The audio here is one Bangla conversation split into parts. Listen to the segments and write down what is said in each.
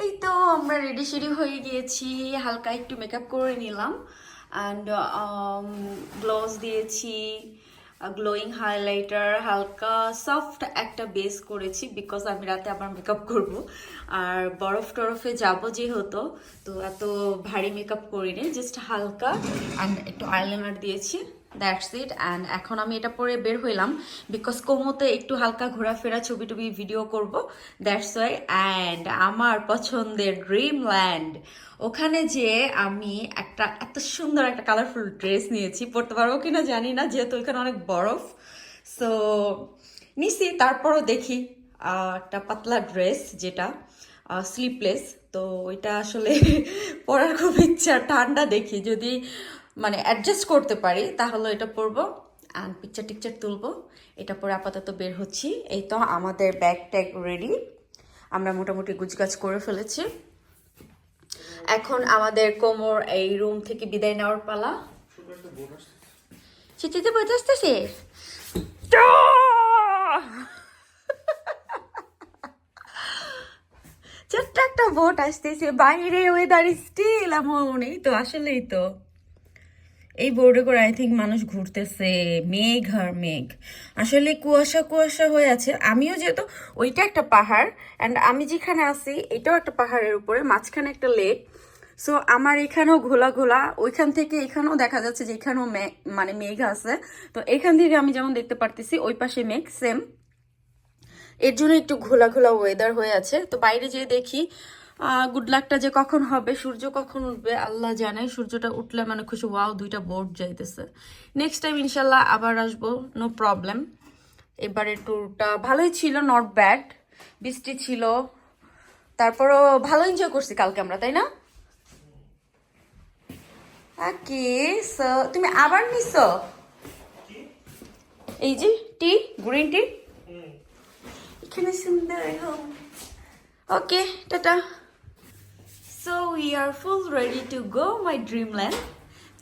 এই তো আমরা রেডি সেডি হয়ে গিয়েছি, হালকা একটু মেকআপ করে নিলাম অ্যান্ড গ্লোজ দিয়েছি, গ্লোয়িং হাইলাইটার, হালকা সফট একটা বেস করেছি বিকজ আমি রাতে আবার মেকআপ করব। আর বরফ টরফে যাব যেহেতু, তো এত ভারী মেকআপ করিনি, জাস্ট হালকা অ্যান্ড একটু আইলাইনার দিয়েছি, দ্যাটস ইট। অ্যান্ড এখন আমি এটা পরে বের হইলাম বিকজ কোমোতে একটু হালকা ঘোরাফেরা, ছবি টবি ভিডিও করব, দ্যাটস ওয়াই। অ্যান্ড আমার পছন্দের ড্রিমল্যান্ড, ওখানে যে আমি একটা এত সুন্দর একটা কালারফুল ড্রেস নিয়েছি, পরতে পারবো কিনা জানি না যেহেতু ওইখানে অনেক বরফ। সো নিছি, তারপরও দেখি একটা পাতলা ড্রেস যেটা স্লিপলেস, তো ওইটা আসলে পরার খুব ইচ্ছা। ঠান্ডা দেখি যদি মানে অ্যাডজাস্ট করতে পারি তাহলে এটা পরবো অ্যান্ড পিকচার টিকচার তুলবো। এটা পরে আপাতত বের হচ্ছি। এই তো আমাদের ব্যাগ ট্যাগ রেডি, আমরা মোটামুটি গুছগাছ করে ফেলেছি। এখন আমাদের কোমর এই রুম থেকে বিদায় নেওয়ার পালা। চিঠিতে বইতে আসতেছে, ছোট্ট একটা বোট আসতেছে, বাইরে ওয়েদার স্টিল এমন। এই তো আসলেই তো এই বোর্ডে করে আই থিঙ্ক মানুষ ঘুরতেছে, মেঘ আর মেঘ, আসলে কুয়াশা কুয়াশা হয়ে আছে। আমিও যেহেতু, ওইটা একটা পাহাড় অ্যান্ড আমি যেখানে আছি এটাও একটা পাহাড়ের উপরে, মাঝখানে একটা লেক। সো আমার এখানেও ঘোলা ঘোলা, ওইখান থেকে এখানেও দেখা যাচ্ছে যে এখানেও মানে মেঘ আছে। তো এখান থেকে আমি যেমন দেখতে পারতেছি ওই পাশে মেঘ সেম, এর জন্য একটু ঘোলা ঘোলা ওয়েদার হয়ে আছে। তো বাইরে যেয়ে দেখি গুড লাকটা যে কখন হবে, সূর্য কখন উঠবে আল্লাহ জানে। সূর্যটা উঠলে মানে খুশি, ওয়াও দুইটা বোট যাইতেছে। নেক্সট টাইম ইনশাল্লাহ আবার আসবো, নো প্রবলেম। এবারের ট্যুরটা ভালোই ছিল, নট ব্যাড। বৃষ্টি ছিল, তারপরও ভালো এনজয় করছি কালকে আমরা, তাই না? ওকে, সো তুমি আবার নিছো এই যে টি, গ্রিন টি, এখানে সুন্দর। Okay, tata. So we are full ready to go my dreamland.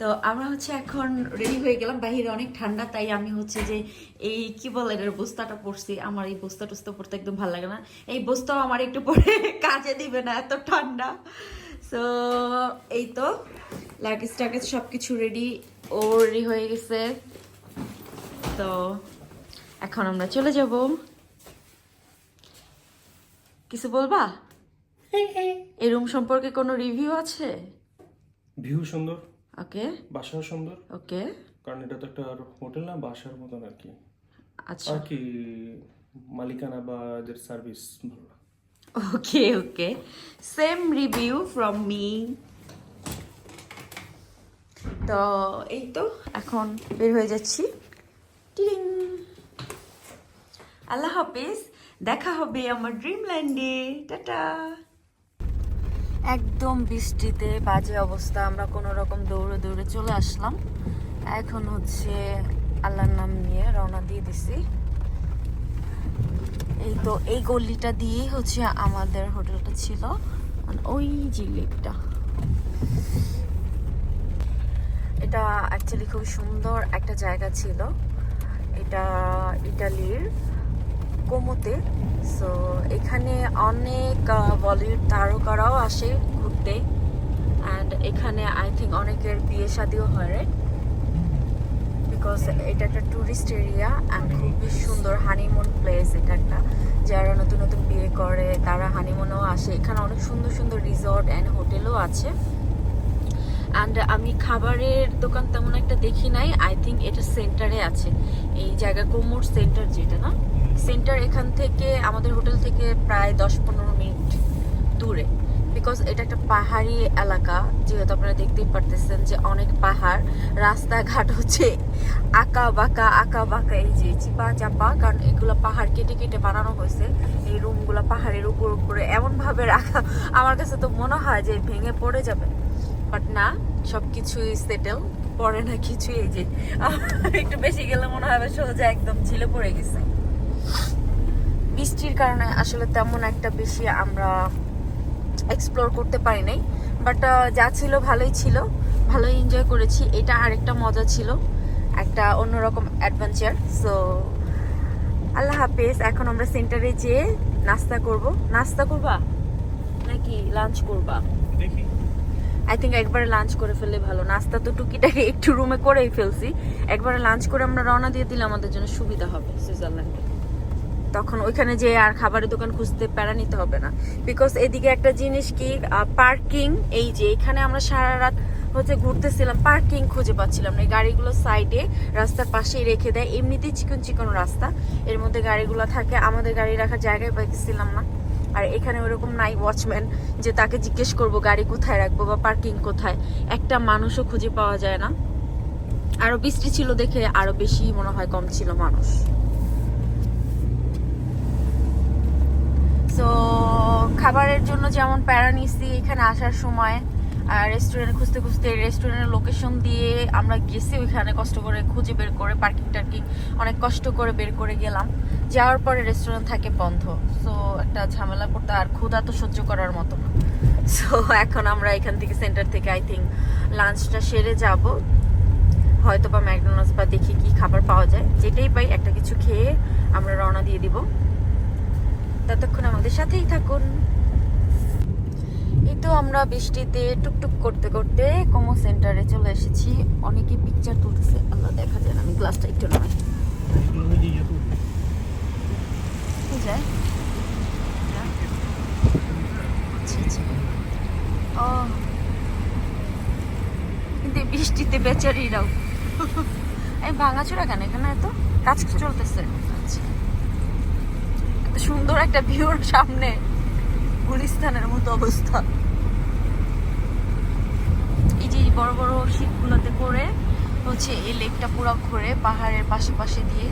তো আমরা হচ্ছে এখন রেডি হয়ে গেলাম, বাহিরে অনেক ঠান্ডা, তাই আমি হচ্ছে যে এই কি বলে এটার বস্তাটা পরছি। আমার এই বস্তা টস্তা পরতে একদম ভালো লাগে না, এই বস্তাও আমার একটু পরে কাজে দিবে না, এত ঠান্ডা। সো এই তো লাগেজ টাগেজ সব কিছু রেডি, ও রেডি হয়ে গেছে। তো এখন আমরা চলে যাব। কিছু বলবা? এই রুম সম্পর্কে কোনো রিভিউ আছে? ভিউ সুন্দর, ওকে বাসাও সুন্দর, ওকে, কারণ এটা তো একটা হোটেল না, বাসার মতন আর কি। আচ্ছা আর কি মালিকানা বা এদের সার্ভিস ভালো লাগে। ওকে ওকে, সেম রিভিউ ফ্রম মি। তো এই তো এখন বের হয়ে যাচ্ছি। টিং, আল্লাহ হাফিজ, দেখা হবে আমার ড্রিমল্যান্ডে, টাটা। একদম বৃষ্টিতে বাজে অবস্থা, আমরা কোনো রকম দৌড়ে দৌড়ে চলে আসলাম। এখন হচ্ছে আল্লাহর নাম নিয়ে রওনা দিয়ে দিছি। এই তো এই গলিটা দিয়েই হচ্ছে আমাদের হোটেলটা ছিল, ওই যে লেকটা। এটা অ্যাকচুয়ালি খুব সুন্দর একটা জায়গা ছিল, এটা ইটালির কোমোতে। সো এখানে অনেক বলিউড তারকারাও আসে ঘুরতে, অ্যান্ড এখানে আই থিঙ্ক অনেকের বিয়ে শাদিও হয়, রাইট? বিকজ এটা একটা ট্যুরিস্ট এরিয়া অ্যান্ড খুবই সুন্দর হানিমুন প্লেস। এটা একটা, যারা নতুন নতুন বিয়ে করে তারা হানিমুনেও আসে। এখানে অনেক সুন্দর সুন্দর রিসর্ট অ্যান্ড হোটেলও আছে। অ্যান্ড আমি খাবারের দোকান তেমন একটা দেখি নাই, আই থিঙ্ক এটা সেন্টারে আছে এই জায়গা, কোমোর সেন্টার যেটা না, সেন্টার এখান থেকে আমাদের হোটেল থেকে প্রায় 10-15 মিনিট দূরে। বিকজ এটা একটা পাহাড়ি এলাকা, যেহেতু আপনারা দেখতেই পারতেছেন যে অনেক পাহাড়, রাস্তাঘাট হচ্ছে আঁকা বাঁকা, এই যে চিপা চাপা, কারণ এগুলো পাহাড় কেটে কেটে বানানো হয়েছে। এই রুমগুলো পাহাড়ের উপরে এমনভাবে রাখা, আমার কাছে তো মনে হয় যে ভেঙে পড়ে যাবে, বাট না, সব কিছুই সেটেল, পরে না কিছু। এই যে একটু বেশি গেলে মনে হয় সোজা একদম ঝিলে পড়ে গেছে। বৃষ্টির কারণে আসলে তেমন একটা বেশি আমরা এক্সপ্লোর করতে পারি নাই, বাট যা ছিল ভালোই ছিল, ভালোই এনজয় করেছি। এটা আরেকটা মজা ছিল, একটা অন্যরকম অ্যাডভেঞ্চার। সো আল্লাহ হাফেজ। এখন আমরা সেন্টারে যেয়ে নাস্তা করব। নাস্তা করবা নাকি নাকি লাঞ্চ করবা? দেখি আই থিঙ্ক একবারে লাঞ্চ করে ফেললে ভালো। নাস্তা তো টুকিটাকে একটু রুমে করেই ফেলছি, একবারে লাঞ্চ করে আমরা রওনা দিয়ে দিলে আমাদের জন্য সুবিধা হবে সুইজারল্যান্ডে। তখন ওইখানে যে আর খাবারের দোকান খুঁজতে প্যারা নিতে হবে না। বিকজ এদিকে একটা জিনিস কি, পার্কিং, এই যে এখানে আমরা সারা রাত হচ্ছে ঘুরতেছিলাম, পার্কিং খুঁজে পাচ্ছিলাম না। এই গাড়িগুলো সাইডে রাস্তার পাশেই রেখে দেয়, এমনিতেই চিকন চিকন রাস্তা, এর মধ্যে গাড়িগুলো থাকে, আমাদের গাড়ি রাখার জায়গায় পাইতেছিলাম না। আর এখানে ওরকম নাই ওয়াচম্যান যে তাকে জিজ্ঞেস করব গাড়ি কোথায় রাখবো বা পার্কিং কোথায়, একটা মানুষও খুঁজে পাওয়া যায় না। আরো বৃষ্টি ছিল দেখে আরো বেশি মনে হয় কম ছিল মানুষ। সো খাবারের জন্য যেমন প্যারা নিছি এখানে আসার সময়, রেস্টুরেন্ট খুঁজতে খুঁজতে রেস্টুরেন্টের লোকেশন দিয়ে আমরা গেছি, ওইখানে কষ্ট করে খুঁজে বের করে পার্কিং টার্কিং অনেক কষ্ট করে বের করে গেলাম। যাওয়ার পরে রেস্টুরেন্ট থাকে বন্ধ, সো একটা ঝামেলা করতে, আর ক্ষুধা তো সহ্য করার মতো না। সো এখন আমরা এখান থেকে সেন্টার থেকে আই থিঙ্ক লাঞ্চটা সেরে যাব, হয়তো বা ম্যাকডোনাল্ডস বা দেখি কি খাবার পাওয়া যায়, যেটাই পাই একটা কিছু খেয়ে আমরা রওনা দিয়ে দিব। ততক্ষণ আমাদের সাথেই থাকুন। এই তো আমরা বৃষ্টিতে টুকটুক করতে করতে কোমো সেন্টারে চলে এসেছি। অনেকে পিকচার তুলতেছে, আল্লাহ দেখা যায় না, আমি গ্লাসটা একটু নয় যায়। আচ্ছা আচ্ছা, ও কিন্তু এই বৃষ্টিতে বেচারিরাও এই ভাঙাচোরা কেন এখানে, এত কাজ চলতেছে। আচ্ছা, সুন্দর একটা ভিউর সামনে গুলিস্তানের মতো অবস্থা। এই যে বড় বড় শিপগুলোতে করে হচ্ছে এই লেকটা পুরো ঘুরে পাহাড়ের পাশে পাশে দিয়ে,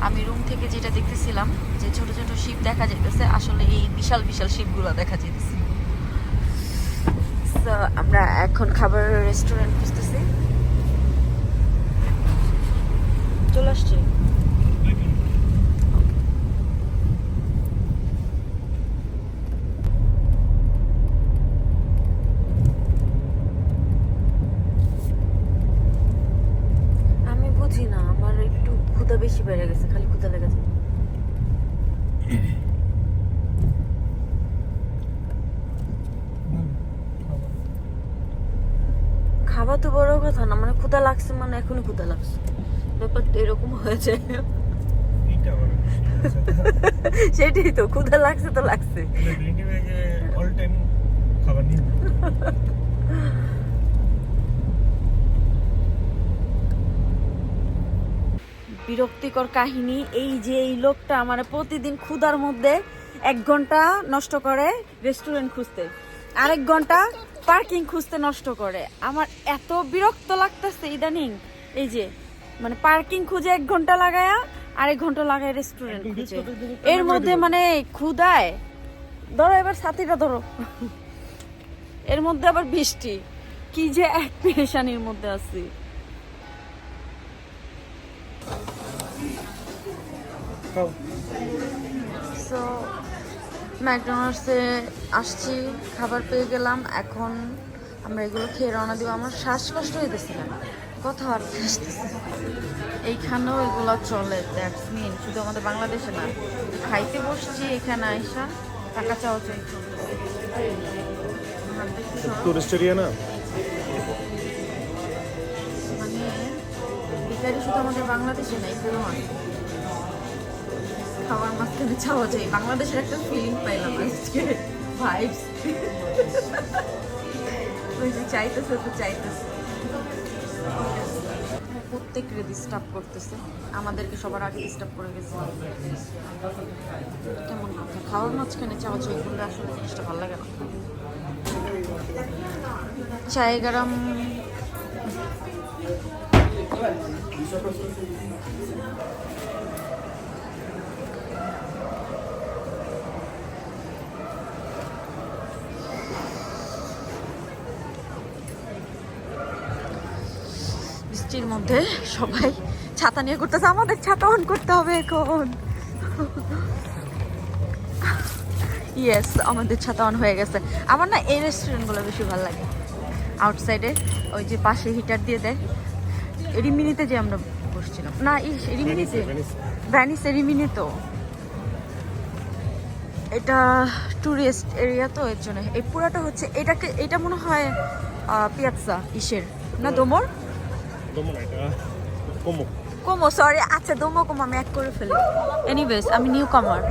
আমি রুম থেকে যেটা দেখতেছিলাম যে ছোট ছোট শিপ দেখা যাইতেছে, আসলে এই বিশাল বিশাল শিপগুলো দেখা যাইতেছে। আমরা এখন খাবার রেস্টুরেন্ট খুঁজতেছি, চলে আসছি। বুঝি না, আমার একটু ক্ষুধা বেশি বেড়ে গেছে, খালি ক্ষুধা লেগেছে। খাওয়া তো বড় কথা না, মানে ক্ষুধা লাগছে, মানে এখনই ক্ষুধা লাগছে, ব্যাপারটা এরকম হয়েছে। সেটাই তো, ক্ষুধা লাগছে তো লাগছে। বিরক্তিকর কাহিনী এই যে এই লোকটা আমার প্রতিদিন ক্ষুধার মধ্যে 1 ঘন্টা নষ্ট করে রেস্টুরেন্ট খুঁজতে, আরেক ঘন্টা পার্কিং খুঁজতে নষ্ট করে। আমার এত বিরক্ত লাগতেছে ইদানিং, এই যে মানে পার্কিং খুঁজে 1 ঘন্টা লাগায়া, 1.5 ঘন্টা লাগায় রেস্টুরেন্ট খুঁজে, এর মধ্যে মানে ক্ষুধায়। ধরো এবার ছাতিটা ধরো, এর মধ্যে আবার বৃষ্টি, কি যে এক পেরেশানির মধ্যে আছি। সো ম্যাকডোনাল্ডসে আসছি, খাবার পেয়ে গেলাম, এখন আমরা এগুলো খেয়ে রওনা দিব। আমার শ্বাসকষ্ট হইতেছে না, কথা আর আসতেছে। এইখানেও এগুলো চলে, দ্যাটস মিন শুধু আমাদের বাংলাদেশে না। খাইতে বসছি, এখানে আইসা টাকা চাওয়া চাই টুরিস্ট এরিয়া না, মানে ভিখারি শুধু আমাদের বাংলাদেশে না, এখানেও আছে। খাওয়ার মাঝখানে চাওয়া যায়, বাংলাদেশের একটা ফিলিং পাইলাম আজকে, ভাইবস। ওই যে চাইতেছে তো চাইতেছে, প্রত্যেককে ডিস্টার্ব করতেছে, আমাদেরকে সবার আগে ডিস্টার্ব করে গেছে। কেমন কথা, খাওয়ার মাঝখানে চাওয়া চাই করলে আসলে জিনিসটা ভালো লাগে না। চাই গরম। বৃষ্টির মধ্যে সবাই ছাতা নিয়ে করতেছে, আমাদের ছাতা অন করতে হবে এখন। ইয়েস, আমাদের ছাতা অন হয়ে গেছে। আমার না এই রেস্টুরেন্টগুলো বেশি ভালো লাগে, আউটসাইডে ওই যে পাশে হিটার দিয়ে দেয়। রিমিনিতে যে আমরা বসছিলাম, না রিমিনিতে, ভ্যানিসে, রিমিনি তো এটা টুরিস্ট এরিয়া তো এর জন্য এই পুরাটা হচ্ছে এটা মনে হয় পিয়াৎসা ইসের না দোমর দোমনা এটা কোমো কোমো সরি আচ্ছা দোমো কোমো আমি এক করে ফেলি এনিওয়েজ আমি নিউ কামার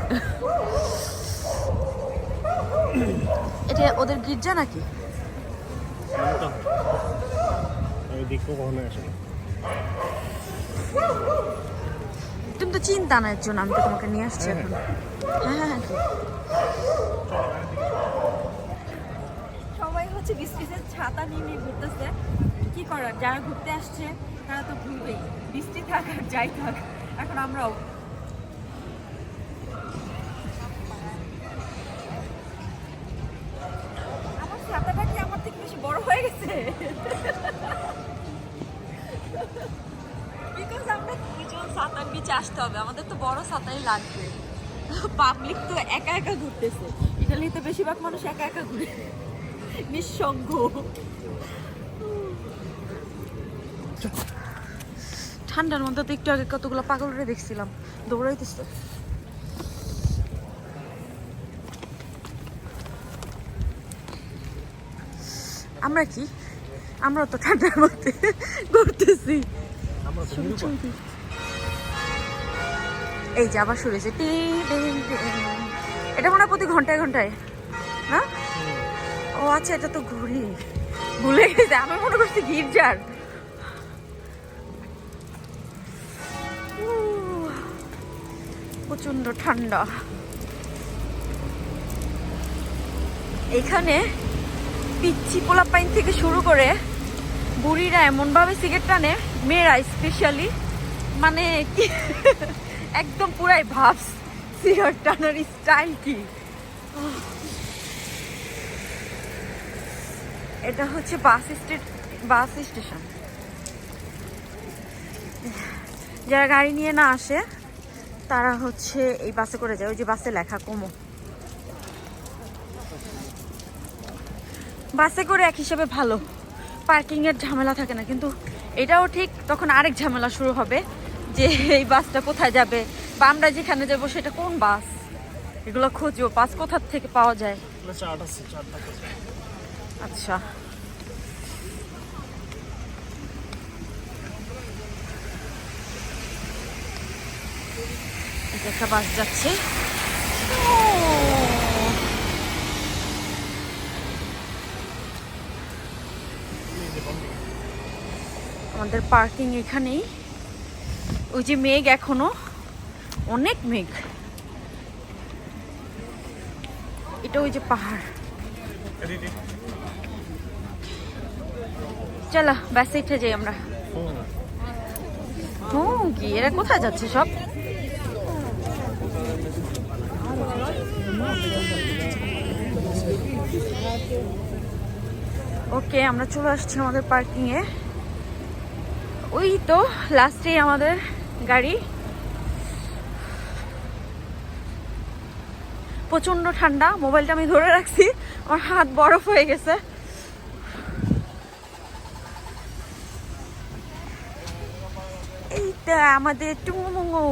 এটা ওদের গির্জা নাকি আমি দেখবো কখনো আসে না। তুমি তো চিন্তা না এর জন্য আমি তো তোমাকে নিয়ে আসছি এখন হ্যাঁ সবাই হচ্ছে বৃষ্টিতে ছাতা নিয়ে নিয়ে ঘুরতেছে কি করার যারা ঘুরতে আসছে তারা তো ঘুরবেই বৃষ্টি থাক আর যাই থাক এখন আমরাও আমার ছাতাটা কি আমার থেকে বেশি বড় হয়ে গেছে বিকজ আমরা দুজন ছাতার নিচে আসতে হবে আমাদের তো বড় ছাতাই লাগবে পাবলিক তো একা একা ঘুরতেছে ইতালিতে বেশিরভাগ মানুষ একা একা ঘুরে নিঃসঙ্গ ঠান্ডার মধ্যে তো একটু আগে কতগুলো পাগলরে দেখছিলাম দৌড়াইতেছে আমরা কি আমরা তো ঠান্ডার মধ্যে ঘুরতেছি এই যে আবার শুরু হয়েছে এটা মনে হয় প্রতি ঘন্টায় ঘন্টায় না ও আচ্ছা এটা তো ঘুরি ভুলে গেছে আমার মনে করছি গির্জার প্রচন্ড ঠান্ডা এখানে পিচ্ছি পোলাপাইন থেকে শুরু করে বুড়িরা এমন ভাবে সিগারেট টানে মেয়েরা স্পেশালি মানে কি একদম পুরাই ভাবস সিগারেট টানার স্টাইল কি এটা হচ্ছে বাস স্টেশন যারা গাড়ি নিয়ে না আসে তারা হচ্ছে এই বাসে করে যায় ওই যে বাসে লেখা কোমো বাসে করে এক হিসেবে ভালো পার্কিং এর ঝামেলা থাকে না কিন্তু এটাও ঠিক তখন আরেক ঝামেলা শুরু হবে যে এই বাসটা কোথায় যাবে বা আমরা যেখানে যাবো সেটা কোন বাস এগুলো খুঁজবো বাস কোথা থেকে পাওয়া যায় আচ্ছা একটা বাস যাচ্ছে আমাদের পার্কিং এখানেই ওই যে মেঘ এখনো অনেক মেঘ এটা ওই যে পাহাড় চলো বাসে উঠে যাই আমরা কি এরা কোথায় যাচ্ছে সব ওকে আমরা চলে আসছি আমাদের পার্কিং এ ওই তো লাস্টে আমাদের গাড়ি প্রচন্ড ঠান্ডা মোবাইলটা আমি ধরে রাখছি আমার হাত বরফ হয়ে গেছে এইটা আমাদের টুমুমু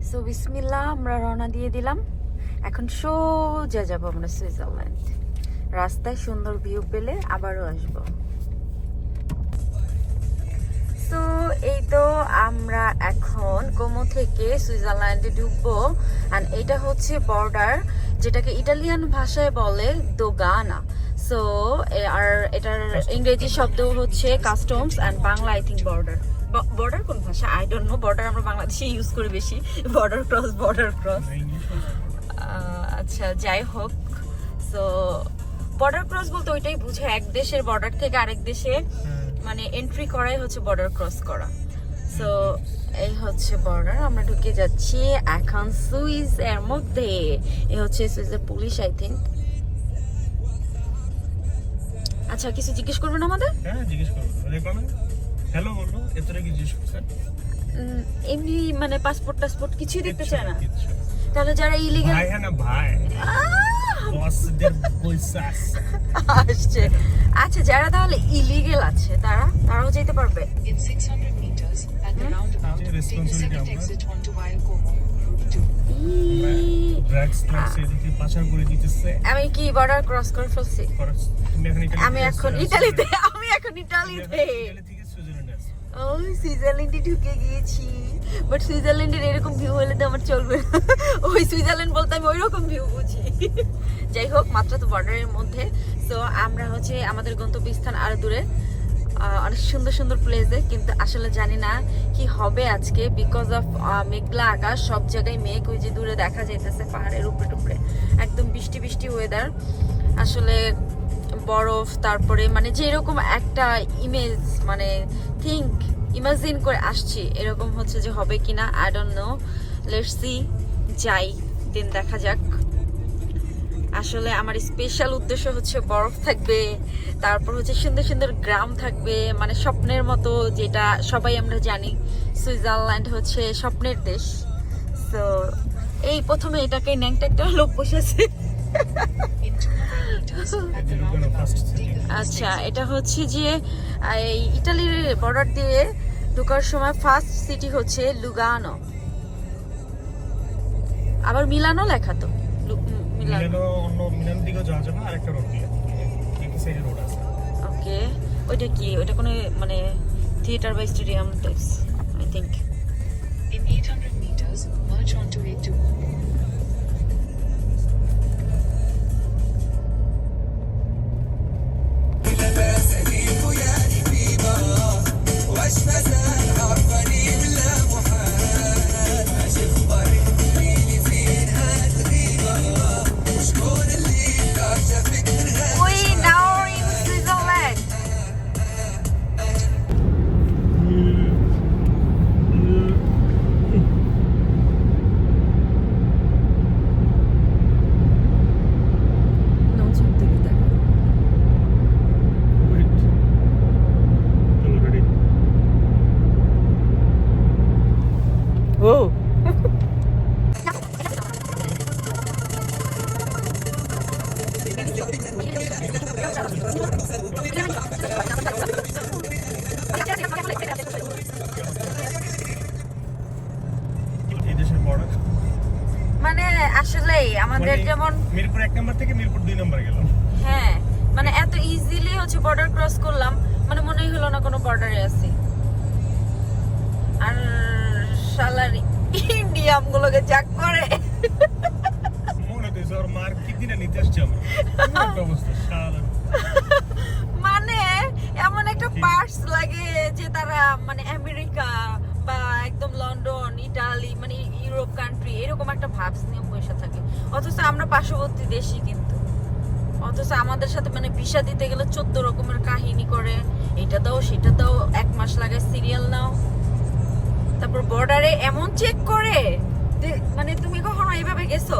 সো বিসমিল্লাহ আমরা রওনা দিয়ে দিলাম এখন সোজা যাবো আমরা সুইজারল্যান্ড রাস্তায় সুন্দর ভিউ পেলে আবারও আসবো তো এই তো আমরা এখন কোমো থেকে সুইজারল্যান্ডে ঢুকবো আর এটা হচ্ছে বর্ডার যেটাকে ইটালিয়ান ভাষায় বলে দোগানা সো আর এটার ইংরেজি শব্দ হচ্ছে customs and Bangla I think border কোন ভাষা আই ডোন্ট নো বর্ডার আমরা বাংলাদেশে ইউজ করি বেশি বর্ডার ক্রস আচ্ছা যাই হোক সো বর্ডার ক্রস বলতে ওইটাই বুঝে এক দেশের বর্ডার থেকে আরেক দেশে মানে এন্ট্রি করাই হচ্ছে বর্ডার ক্রস করা সো এই হচ্ছে বর্ডার আমরা ঢুকে যাচ্ছি এখন সুইস এর মধ্যে এই হচ্ছে সুইসের পুলিশ আই থিঙ্ক আচ্ছা কিছু জিজ্ঞেস করবেন আমাদের হ্যাঁ জিজ্ঞেস করব দেখো না হ্যালো বলো এতটা কি জিজ্ঞেস করছেন এমনি মানে পাসপোর্ট কিছুই দেখতে চায় না তাহলে যারা ইলিগাল ভাই হ্যাঁ না ভাই বসদের বইসাস আসছে আচ্ছা যারা তাহলে ইলিগাল আছে তারাও যেতে পারবে In 600 meters at the roundabout, take the second exit onto Via Como, Route 2. Drugs এদিকে পাচার করে দিতেছে। আমি কি বর্ডার ক্রস করে ফেলছি? তুমি এখন ইতালিতে আমি এখন ইটালিতে ইতালি থেকে সুইজারল্যান্ডে আছো। ওই সুইজারল্যান্ডে ঢুকে গিয়েছি, বাট সুইজারল্যান্ডের এরকম ভিউ হলে তো আমার চলবে না। ওই সুইজারল্যান্ড বলতে আমি ওই রকম ভিউ বুঝি। যাই হোক, মাত্র তো বর্ডারের মধ্যে। সো আমরা হচ্ছে আমাদের গন্তব্যস্থান আরো দূরে, অনেক সুন্দর সুন্দর প্লেসে, কিন্তু আসলে জানি না কি হবে আজকে, বিকজ অফ মেঘলা আকাশ, সব জায়গায় মেঘ, ওই যে দূরে দেখা যাইতেছে পাহাড়ের উপরে টুপরে একদম বৃষ্টি বৃষ্টি ওয়েদার। আসলে বরফ, তারপরে মানে যে এরকম একটা ইমেজ, মানে ইমাজিন করে আসছি, এরকম হচ্ছে যে হবে কিনা I don't know. Let's see, যাই, দিন দেখা যাক। আসলে আমার স্পেশাল উদ্দেশ্য হচ্ছে বরফ থাকবে, তারপর হচ্ছে সুন্দর সুন্দর গ্রাম থাকবে, মানে স্বপ্নের মতো, যেটা সবাই আমরা জানি সুইজারল্যান্ড হচ্ছে স্বপ্নের দেশ। তো এই প্রথমে এটাকে ন্যাংটা একটা লোক বসেছে। আচ্ছা, এটা হচ্ছে যে এই ইটালির বর্ডার দিয়ে ঢোকার সময় ফার্স্ট সিটি হচ্ছে লুগানো, আবার মিলানো লেখা তো। মিলানো দিকে যাওয়া যাবে, আরেকটা রোড দিয়ে একই সাইডে রোড আছে। ওকে, ওইটা কি? ওইটা কোনো মানে থিয়েটার বা stadium types I think. In 800 meters, merge onto A2. We now in Switzerland. Oh. এই দেশের বর্ডার মানে আসলেই আমাদের যেমন মিরপুর 1 নম্বর থেকে মিরপুর 2 নম্বর গেলাম। হ্যাঁ, মানে এত ইজিলি হচ্ছে বর্ডার ক্রস করলাম, মানে মনেই হলো না কোনো বর্ডারে আছি। আর শালার ইন্ডিয়াম গুলোকে চাক করে মনে হচ্ছে ওর মার্কেট দিনে নিতে আসছে আমরা। একটা অবস্থা শালা, মানে এমন একটা পার্টস লাগে যে তারা মানে আমেরিকা বা একদম লন্ডন, ইটালি, মানে ইউরোপ কান্ট্রি, এরকম একটা ভাবস নিয়ে বসে থাকে, অথচ আমরা পার্শ্ববর্তী দেশই কিন্তু। অথচ আমাদের সাথে মানে ভিসা দিতে গেলে 14 রকমের কাহিনী করে, এটা দাও সেটা দাও, 1 মাস লাগে সিরিয়াল নাও, তারপর বর্ডারে এমন চেক করে মানে তুমি কখনো এইভাবে গেছো?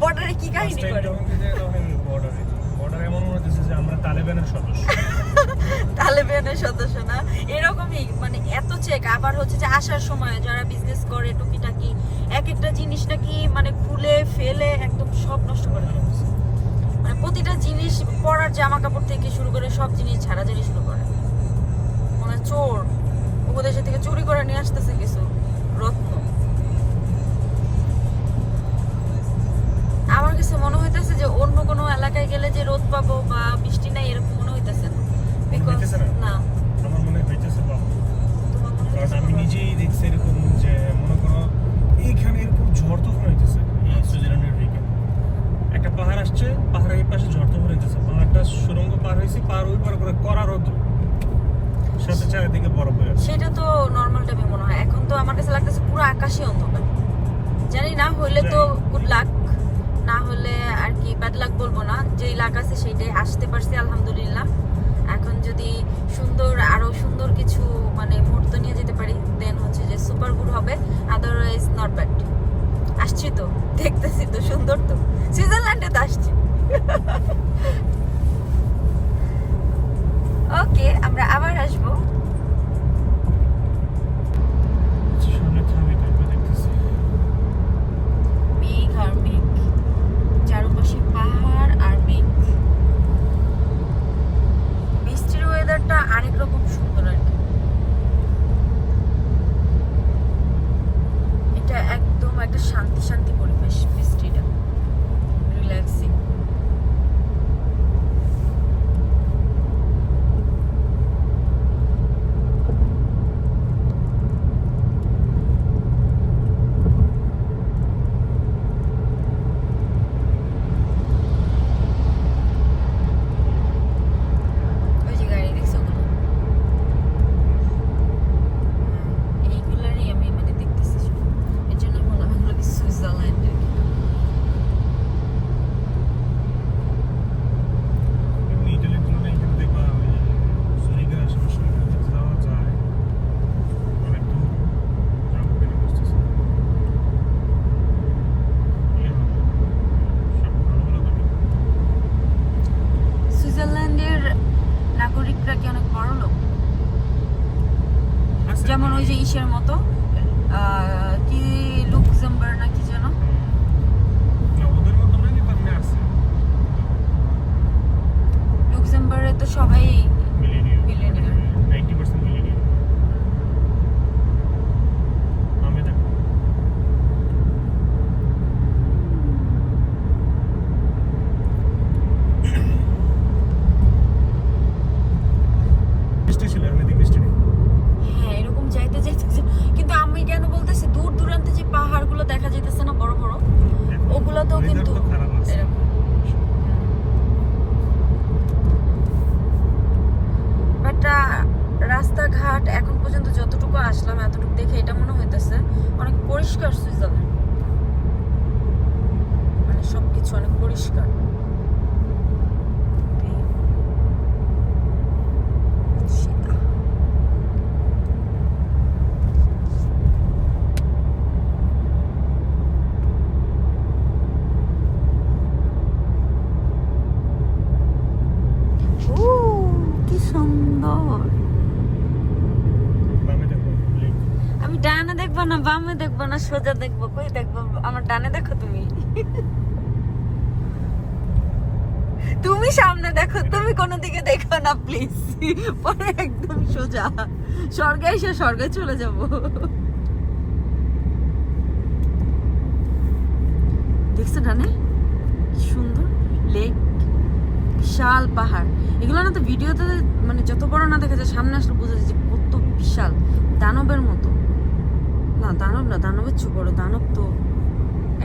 বর্ডারে কি কাহিনী করে? বর্ডারে এমন মনে হচ্ছে যে আমরা তালেবানের সদস্য। তালেবানের সদস্য না, এরকমই মানে এত চেক। আবার হচ্ছে যে আসার সময় যারা বিজনেস করে টুকিটাকি এক একটা জিনিস নাকি মানে খুলে ফেলে একদম সব নষ্ট করে দেয়। মানে প্রতিটা জিনিস, পরার জামা কাপড় থেকে শুরু করে সব জিনিস ঝাড়াঝাড়ি শুরু করে, মানে চোর উপদেশে থেকে চুরি করে নিয়ে আসতেছে কিছু রত্ন। আমার কাছে মনে হইতেছে যে অন্য কোনো এলাকায় গেলে যে রোদ পাবো বা বৃষ্টি নাই, এরকম মনে হইতেছে না। হইতেছে না? না, আমার মনে হইতেছে বাবা, তোমার মনে কারণ হইতেছে আমি বাবা? নিজেই দেখছি এরকম যে মনে করো এইখানে এরকম ঝড় তুফান হইতেছে। এই সুইজারল্যান্ডের দিকে একটা পাহাড় আসছে, পাহাড়ের এই পাশে ঝড় তুফান হইতেছে, পাহাড়টা সুড়ঙ্গ পার হয়েছে, পার ওই পার করে কড়া রোদ, সাথে চারিদিকে বরফ হয়ে আছে। সেটা তো নর্মাল টাইমে মনে হয়। এখন তো আমার কাছে লাগতেছে পুরো আকাশই অন্ধকার। জানি না, হইলে তো গুড লাক, না হলে আর কি ব্যাড লাক বলবো না, যেই লাক আছে সেইটাই। আসতে পারছি আলহামদুলিল্লাহ। এখন যদি সুন্দর, আরো সুন্দর কিছু মানে মুহূর্ত নিয়ে যেতে পারি, দেন হচ্ছে যে সুপার গুড হবে, আদারওয়াইজ নট ব্যাড। আসছি তো, দেখতেছি তো, সুন্দর তো, সুইজারল্যান্ডে তো আসছি। ওকে, আমরা আবার আসবো। সামনে থামে তারপর দেখতেছি মেঘ আর মেঘ, চারপাশে পাহাড় আর মেঘ। বৃষ্টির ওয়েদারটা আরেক রকম সুন্দর আর কি। এটা একদম একটা ক্রোয়েশিয়ার মতো কি লুক্সেমবার্গ না কি যেন না, ওদের মতো না, কিন্তু আমি আসছি লুক্সেমবার্গে তো সবাই মিলেনিয়ার Millennial. 90% মিলেনিয়ার। আমি দেখো বৃষ্টি ছিল, আমি দেখি বৃষ্টি নেই। হ্যাঁ এরকম যাইতে যাইতেছে, কিন্তু আমি কেন বলতেছি দূর দূরান্তে যে পাহাড়গুলো দেখা যাইতেছে না বড় বড়, ওগুলোতেও Weather কিন্তু তো খারাপ আছে। এরকম। বাট রাস্তাঘাট এখন পর্যন্ত যতটুকু আসলাম এতটুকু দেখে এটা মনে হইতেছে অনেক পরিষ্কার সুইজারল্যান্ড, মানে সবকিছু অনেক পরিষ্কার। সেটা কি সুন্দর। আমি দেখো lake। আমি ডানে দেখবো না বামে দেখবো না সোজা দেখবো, কই দেখবো? আমার ডানে দেখো তুমি, তুমি সামনে দেখো, তুমি কোনো দিকে দেখো না প্লিজ, পরে একদম সোজা স্বর্গে এসে স্বর্গে চলে যাব। দেখছো ডানে কি সুন্দর লেক, বিশাল পাহাড়। এগুলো না তো ভিডিওতে মানে যত বড় না দেখা যায়, সামনে আসলে বোঝা যায় যে কত বিশাল, দানবের মতো। না দানব না, দানবের চেয়ে বড়। দানব তো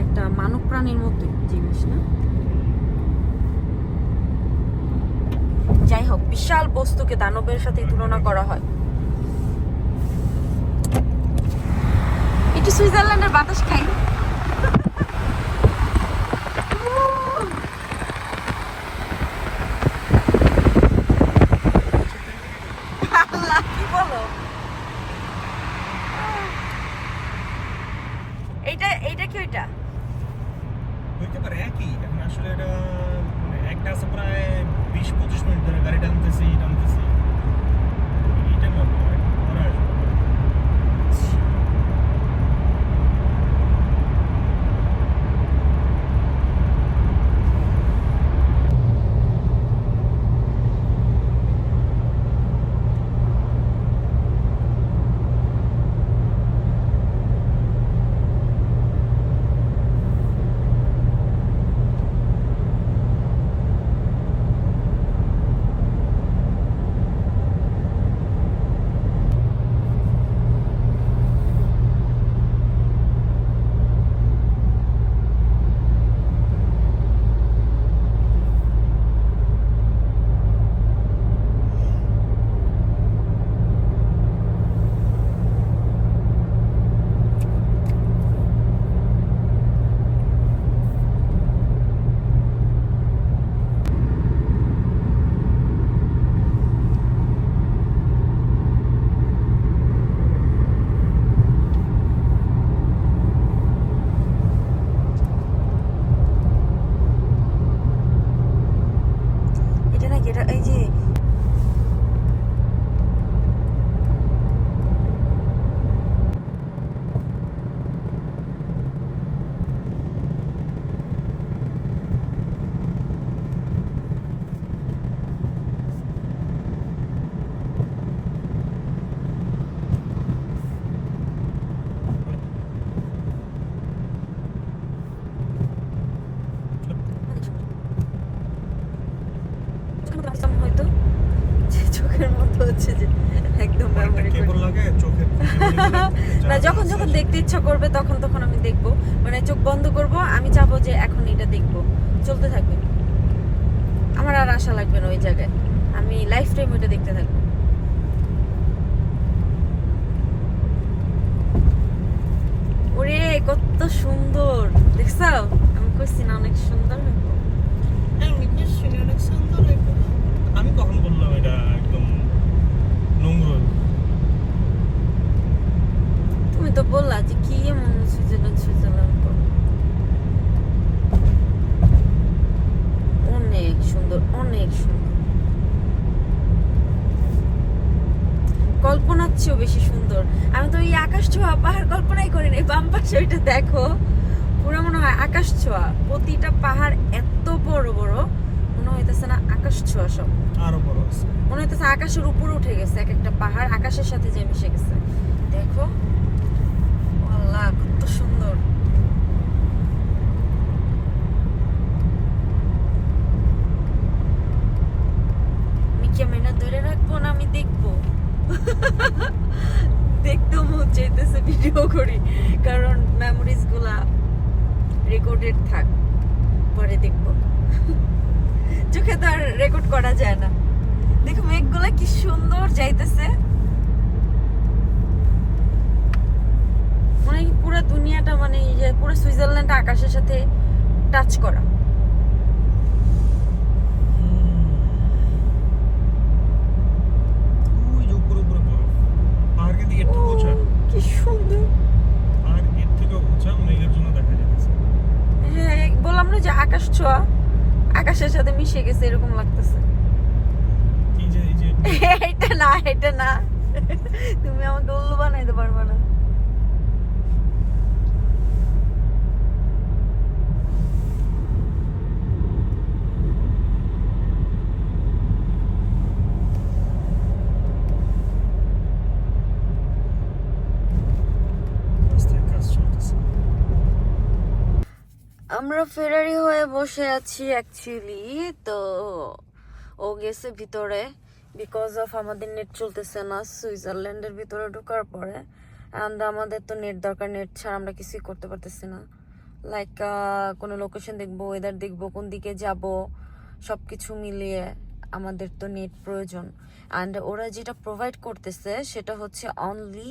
একটা মানব প্রাণীর মতো জিনিস না? যাই হোক, বিশাল বস্তুকে দানবের সাথে তুলনা করা হয়। একটু সুইজারল্যান্ডের বাতাস খাই। আল্লাহ, কি বলো? এইটা কি ওইটা? হইতে পারে একই। এখন আসলে এটা মানে একটা আছে প্রায় 20-25 মিনিট ধরে গাড়ি টানতেছি। এটা মনে হয় পরে আসবো। এটা নাকি এটা এই যে হয়তো যে চোখের মতো হচ্ছে যে একদম মেমোরি কেবল লাগে চোখে। না, যখন যখন দেখতে ইচ্ছা করবে তখন আমি দেখবো, মানে চোখ বন্ধ করব, আমি চাবো যে এখন এটা দেখবো, চলতে থাকবে, আমার আর আশা লাগবে না ওই জায়গায়, আমি লাইফ টাইম ওইটা দেখতে থাকবো। ওরে কত সুন্দর দেখছো, আমি কইছি না অনেক সুন্দর। আমি কখন বললাম এটা একদম নোংরা? তুমি তো বললা যে কি এমন সুইজারল্যান্ড করো। অনেক সুন্দর, অনেক সুন্দর, কল্পনার চেয়ে চেয়েও বেশি সুন্দর। আমি তো এই আকাশ ছোঁয়া পাহাড় কল্পনাই করি নাই। বাম পাশে ওইটা দেখো, পুরো মনে হয় আকাশ ছোঁয়া। প্রতিটা পাহাড় এত বড় বড়, মনে হইতেছে না আকাশ ছোঁয়া সব। আরো বড় আছে। মনে হইতেছে আকাশের উপরে উঠে গেছে, এক একটা পাহাড় আকাশের সাথে যে মিশে গেছে। দেখো আল্লাহ কত সুন্দর। আমি ক্যামেরা ধরে রাখবো না আমি দেখবো? দেখতেও মন চাইতেছে ভিডিও করি, কারণ মেমোরিজ গুলা রেকর্ডেড থাক, পরে দেখবো। চোখে তো আর রেকর্ড করা যায় না। দেখো মেঘগুলা কি সুন্দর যাইতেছে, মানে পুরো দুনিয়াটা, মানে এই যে পুরো সুইজারল্যান্ড আকাশের সাথে টাচ করা। ওই যে উপরে উপরে বরফ, পাহাড় কিন্তু এর থেকে উঁচা, কি সুন্দর। পাহাড় এর থেকে উঁচা, মেঘের জন্য দেখা যাচ্ছে। হ্যাঁ বললাম না যে আকাশ ছোঁয়া, আকাশের সাথে মিশে গেছে এরকম লাগতেছে। এই যে এটা না, এটা না, তুমি আমাকে উল্লু বানাইতে পারবে না। রাস্তায় কাজ চলতেছে। আমরা ফেরারি হয়ে বসে আছি অ্যাকচুয়ালি। তো ও গেছে ভিতরে, বিকজ অফ আমাদের নেট চলতেছে না সুইজারল্যান্ডের ভিতরে ঢোকার পরে। অ্যান্ড আমাদের তো নেট দরকার, নেট ছাড়া আমরা কিছুই করতে পারতেছি না। লাইক কোনো লোকেশন দেখবো, ওয়েদার দেখবো, কোন দিকে যাব, সব কিছু মিলিয়ে আমাদের তো নেট প্রয়োজন। অ্যান্ড ওরা যেটা প্রোভাইড করতেছে সেটা হচ্ছে অনলি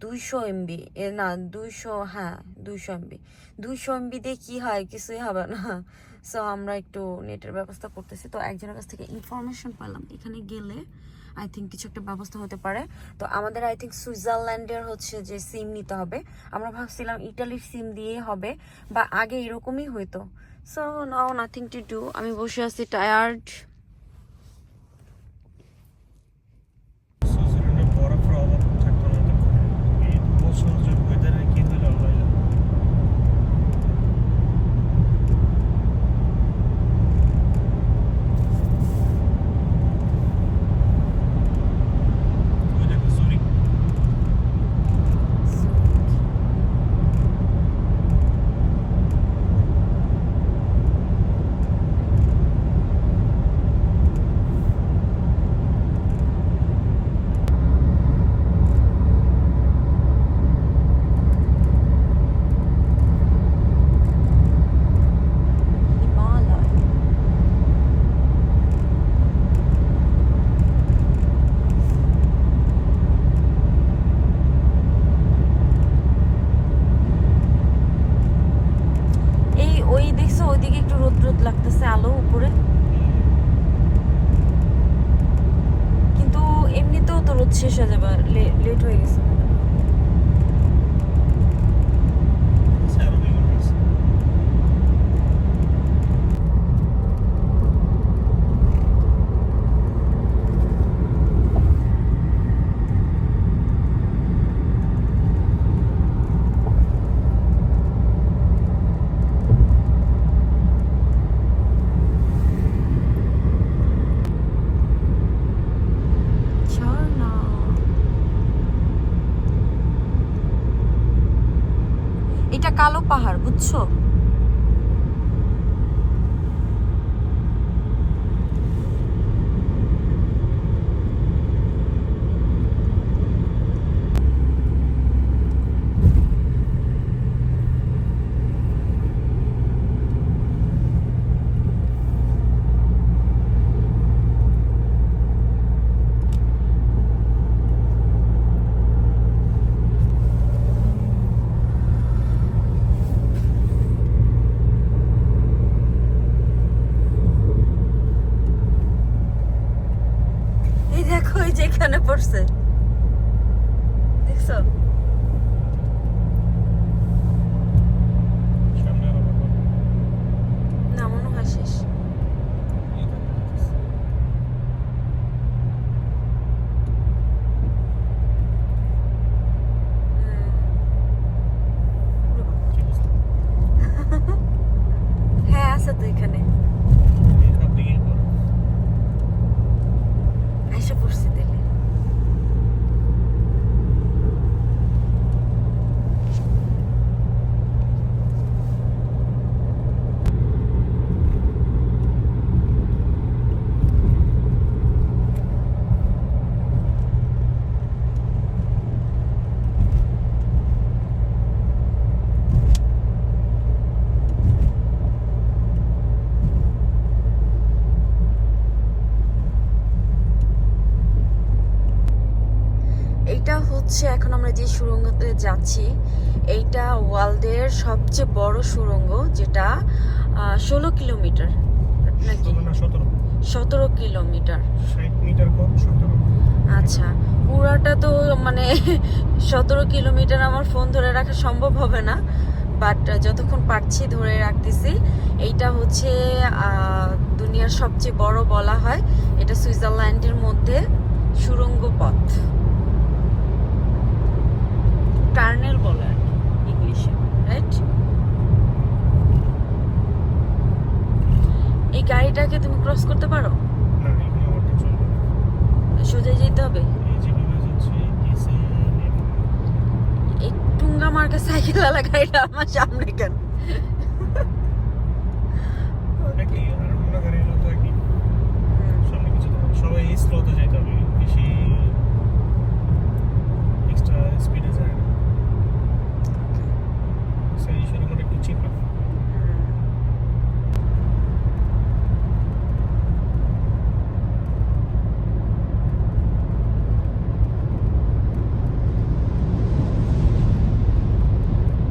200 এমবি, না 200, হ্যাঁ 200 এমবি। 200 এমবি দিয়ে কি হয়, কিছুই হবে না। সো আমরা একটু নেটের ব্যবস্থা করতেছি। তো একজনের কাছ থেকে ইনফরমেশন পেলাম, এখানে গেলে আই থিঙ্ক কিছু একটা ব্যবস্থা হতে পারে। তো আমাদের আই থিঙ্ক সুইজারল্যান্ডের হচ্ছে যে সিম নিতে হবে। আমরা ভাবছিলাম ইটালির সিম দিয়েই হবে, বা আগে এরকমই হইতো। So now nothing to do, আমি বসে আছি টায়ার্ড। সুইজারল্যান্ডে বরফের অভাব থাকতো না তো, এই বছর যে ওয়েদারে কি হলো আল্লাহ জানে। ওই দেখো জুরিক, হিমালয়। এই ওই দেখছো ওইদিকে একটু রোদ রোদ লাগতেছে, আলো উপরে, কিন্তু এমনিতেও তো রোদ শেষ হয়ে যাবে, লেট হয়ে গেছে। আরো বিমান আছে। ঝর্ণা। এটা কালো পাহাড় বুঝছো, এই দেখো এই যেখানে পড়ছে, দেখছো? সামনে আরো বরফ। না মনে হয় শেষ। এই দেখা যাচ্ছে। তো এখানে সব দিকেই বরফ। আইসা পড়ছি তাইলে। এইটা হচ্ছে এখন আমরা যে সুড়ঙ্গতে যাচ্ছি, এইটা ওয়ার্ল্ডের সবচেয়ে বড় সুড়ঙ্গ, যেটা 16 কিলোমিটার নাকি 17 কিলোমিটার। 60 মিটার কম 17। আচ্ছা, পুরাটা তো মানে 17 কিলোমিটার আমার ফোন ধরে রাখা সম্ভব হবে না, বাট যতক্ষণ পারছি ধরে রাখতেছি। এইটা হচ্ছে দুনিয়ার সবচেয়ে বড় বলা হয়। এটা সুইজারল্যান্ডের মধ্যে সুড়ঙ্গ পথ, টার্নেল বলে আর কি ইংলিশে, রাইট? এই গাড়িটাকে তুমি ক্রস করতে পারো? না, এখানে ওটা চলবে না। সোজা যেতে হবে। এই যে বিভাগ হচ্ছে এসএনএম। এই টুঙ্গা মার্কা সাইকেলওয়ালা গাড়িটা আমার সামনে কেন? একই আর অন্য গাড়ির মতো একই। সামনে কিছু না, সবাই স্লোতে যেতে হবে, বেশি এক্সট্রা স্পিডে যায় না। সেই শোরুমটা একটু চিপ না।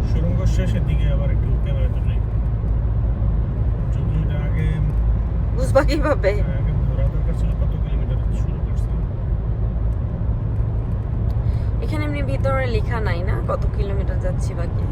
সুড়ঙ্গ শেষের দিকে আবার একটু ক্যামেরা তুলে যদি এটা আগে বুঝবা কিভাবে? আগে ধরা দরকার ছিল কত কিলোমিটার শুরু করছে। এখানে এমনি ভিতরে লেখা নাই না কত কিলোমিটার যাচ্ছি বাকি?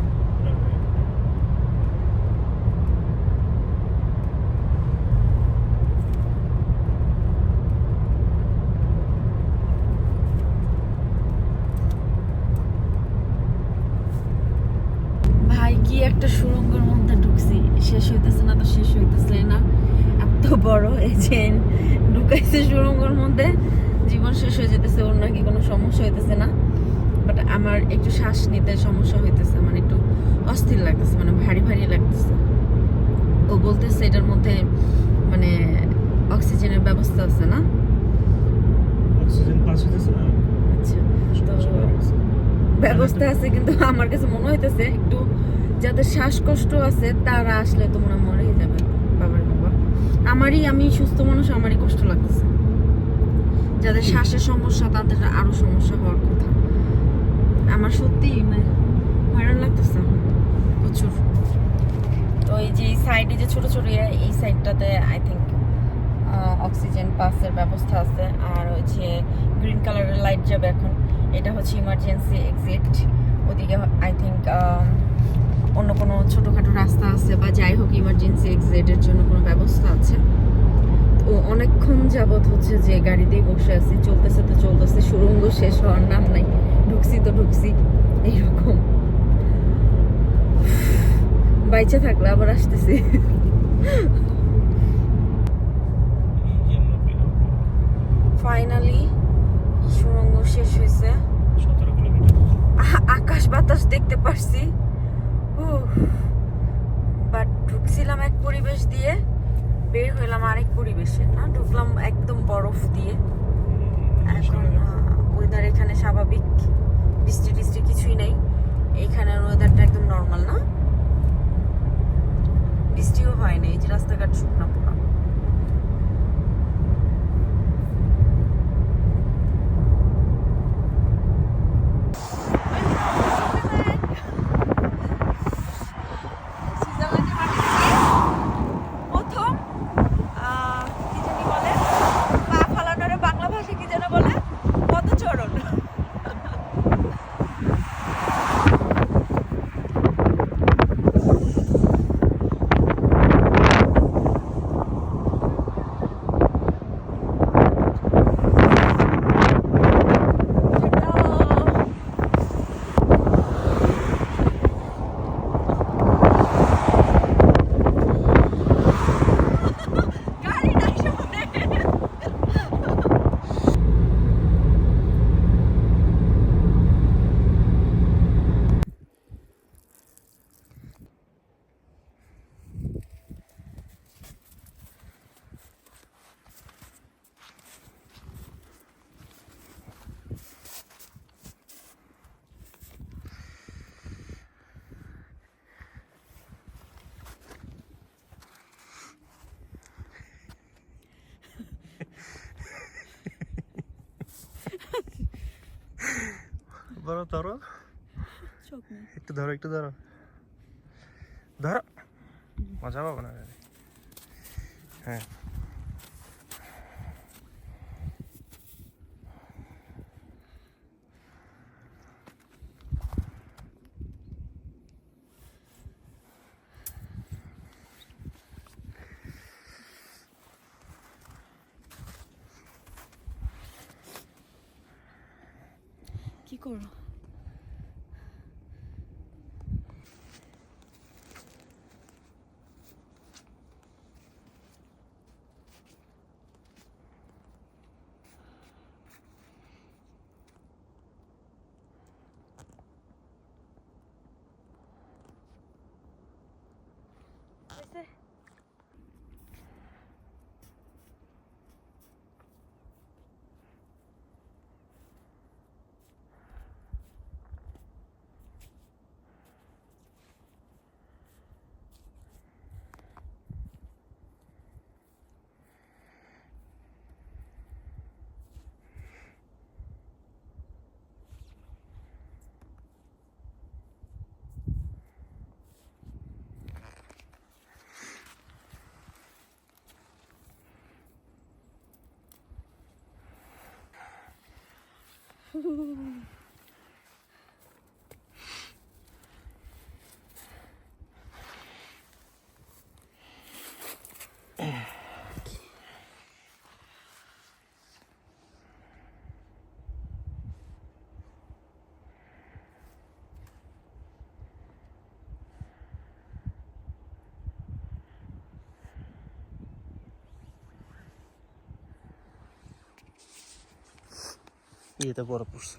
ভাই কি একটা সুড়ঙ্গের মধ্যে ঢুকছি, শেষ হইতেছে না তো শেষ হইতেছে না, এত বড় এজেন্ট ঢুকাইছে সুড়ঙ্গের মধ্যে, জীবন শেষ হয়ে যেতেছে। ওর নাকি কোনো সমস্যা হইতেছে না, বাট আমার একটু শ্বাস নিতে সমস্যা হইতেছে, মানে একটু অস্থির লাগতেছে, মানে ভারী ভারী লাগতেছে। ও বলতেছে এটার মধ্যে মানে অক্সিজেনের ব্যবস্থা আছে না? অক্সিজেন পাস হইতেছে না। আচ্ছা, তো ব্যবস্থা আছে, কিন্তু আমার কাছে মনে হইতেছে একটু যাদের শ্বাসকষ্ট আছে তারা আসলে তো মনে হয় মরেই যাবে। বাবার বাবা, আমি সুস্থ মানুষ, আমারই কষ্ট লাগতেছে। যাদের শ্বাসের সমস্যা তাদের আরো সমস্যা হওয়ার কথা। আমার সত্যি ভাইরাল লাগতেছে প্রচুর। তো এই যে সাইডে যে ছোট ছোট এই সাইডটাতে আই থিঙ্ক অক্সিজেন পাসের ব্যবস্থা আছে। আর হচ্ছে গ্রিন কালারের লাইট যাবে এখন, এটা হচ্ছে ইমার্জেন্সি এক্সিট। ওদিকে আই থিঙ্ক অন্য কোনো ছোটোখাটো রাস্তা আছে বা যাই হোক ইমার্জেন্সি এক্সিটের জন্য কোনো ব্যবস্থা আছে। ও অনেকক্ষণ যাবৎ হচ্ছে যে গাড়িতেই বসে আছি, চলতেছে তো চলতেছে, সুড়ঙ্গ শেষ হওয়ার নাম নাই, ঢুকছি তো ঢুকছি এইরকম। বাইচে থাকলে আবার আসতেছি। ফাইনালি সুড়ঙ্গ শেষ হয়েছে, 17 কিলোমিটার। আকাশ বাতাস দেখতে পারছি। বাট ঢুকছিলাম এক পরিবেশ দিয়ে, বের হইলাম আরেক পরিবেশে। না, ঢুকলাম একদম বরফ দিয়ে। এখন ওয়েদার এখানে স্বাভাবিক, বৃষ্টি টিষ্টি কিছুই নেই। এখানের ওয়েদারটা একদম নর্মাল, না বৃষ্টিও হয় না, এই যে রাস্তাঘাট শুকনো পুরো। প্রথম কি জানি বলে, পা ফালানোরে বাংলা ভাষা কি যেন বলে, পদচরণ। ধরো ধরো চোখ নেই। একটু ধরো ধরো মজা পাবো না। হ্যাঁ কি করো? ইয়েতে বরফ পড়ছে।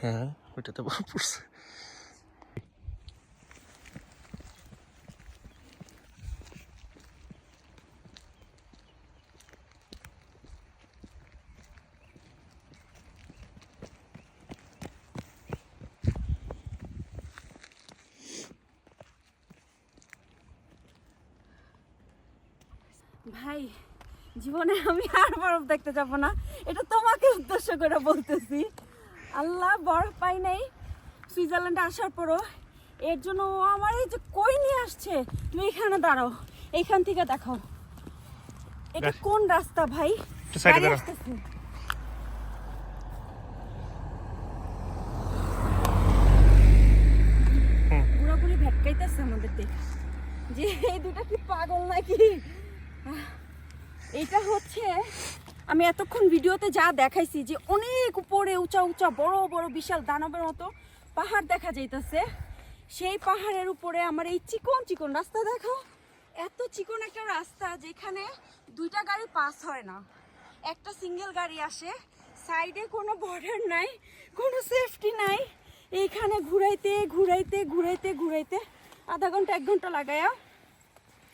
হ্যাঁ ওইটাতে বরফ পড়ছে। ভাই জীবনে আমি আর বরফ দেখতে যাব না, এটা তোমাকে উদ্দেশ্য করে বলতেছি। আল্লাহ বরফ পাই নাই সুইজারল্যান্ডে আসার পরও, এর জন্য ও আমার এই যে কই নিয়ে আসছে। তুমি এখানে দাঁড়াও, এইখান থেকে দেখো এটা কোন রাস্তা ভাই। একটু সাইডে গাড়ি দাঁড়াও। আসতেছে। পুরোপুরি ভেটকাইতেছে আমাদের দেখে যে এই দুটা কি পাগল নাকি। এটা হচ্ছে আমি এতক্ষণ ভিডিওতে যা দেখাইছি যে অনেক উপরে উঁচা উঁচা বড় বড় বিশাল দানবের মতো পাহাড় দেখা যাইতেছে, সেই পাহাড়ের উপরে আমার এই চিকন চিকন রাস্তা দেখো। এত চিকন একটা রাস্তা যেখানে দুইটা গাড়ি পাস হয় না, একটা সিঙ্গেল গাড়ি আসে। সাইডে কোনো বর্ডার নাই, কোনো সেফটি নাই। এইখানে ঘুরাইতে ঘুরাইতে ঘুরাইতে ঘুরাইতে আধা ঘন্টা 1 ঘন্টা লাগায়া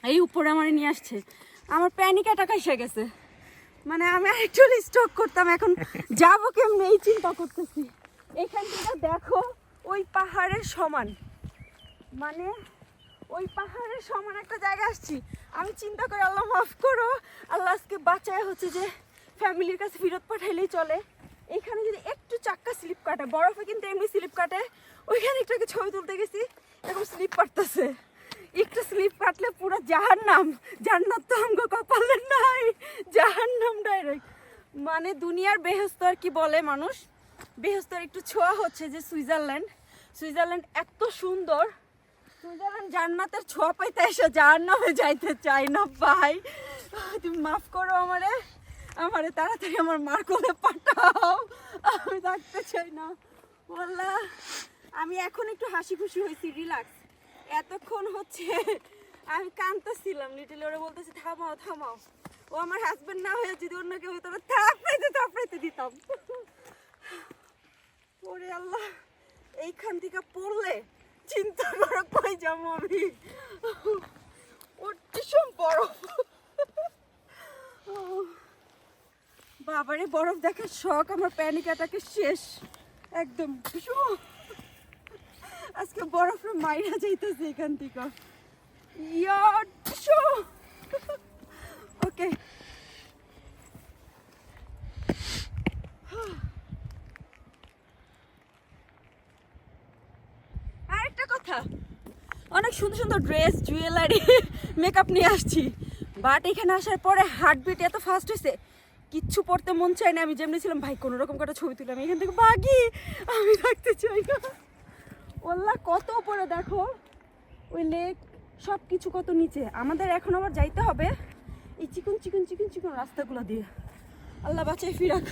এই উপরে আমার নিয়ে আসছে। আমার প্যানিক অ্যাটাক এসে গেছে, মানে আমি অ্যাকচুয়ালি স্টক করতাম, এখন যাবো কেমনে এই চিন্তা করতেছি। এখান থেকে দেখো ওই পাহাড়ের সমান, মানে ওই পাহাড়ের সমান একটা জায়গা আসছি। আমি চিন্তা করি আল্লাহ মাফ করো, আল্লাহ আজকে বাঁচায় হচ্ছে যে ফ্যামিলির কাছে ফেরত পাঠাইলেই চলে। এইখানে যদি একটু চাক্কা স্লিপ কাটে, বরফে কিন্তু এমনি স্লিপ কাটে, ওইখানে একটু ছবি তুলতে গেছি এখন স্লিপ কাটতেছে। একটু স্লিপ কাটলে পুরো জাহান্নাম, জান্নাত তো আমগো কপালে নাই, জাহান্নাম ডাইরেক্ট। মানে দুনিয়ার বেহেশত আর কি বলে মানুষ, বেহেশতের একটু ছোঁয়া হচ্ছে যে সুইজারল্যান্ড। সুইজারল্যান্ড এত সুন্দর, সুইজারল্যান্ড জান্নাতের ছোঁয়া পাইতে এসে জাহান্নামে যাইতে চাই না ভাই। তুমি মাফ করো আমারে, আমারে তাড়াতাড়ি আমার মার কোলে পাঠাও, আমি থাকতে চাই না। বললাম আমি এখন একটু হাসি খুশি হয়েছি, রিল্যাক্স। এতক্ষণ হচ্ছে আমি কাঁদতেছিলাম, লিটল ওরে বলতেছি থামাও থামাও। ও আমার হাজবেন্ড না হয়ে যদি অন্য কেউ হতো থাপড়াইতে দিতাম। ওরে আল্লাহ, এইখান থেকে পড়লে চিন্তা করে কই যাবো আমি। ওর ভীষণ বরফ, বাবারে বরফ দেখার শখ আমার, প্যানিক অ্যাটাকে শেষ একদম। আজকে বরফে মাইরা যাইতেছে এখান থেকে। ওকে অনেক সুন্দর সুন্দর ড্রেস জুয়েলারি মেকআপ নিয়ে আসছি, বাট এখানে আসার পরে হার্টবিট এত ফাস্ট হয়েছে কিচ্ছু পড়তে মন চায় না। আমি যেমনি ছিলাম ভাই কোনো রকম একটা ছবি তুলে আমি এখান থেকে ভাগি, আমি থাকতে চাই না। ওল্লা কত উপরে দেখো ওই লেক, সব কিছু কত নিচে। আমাদের এখন আবার যাইতে হবে এই চিকন চিকন চিকন চিকন রাস্তাগুলো দিয়ে। আল্লাহ বাঁচাই ফিরাক।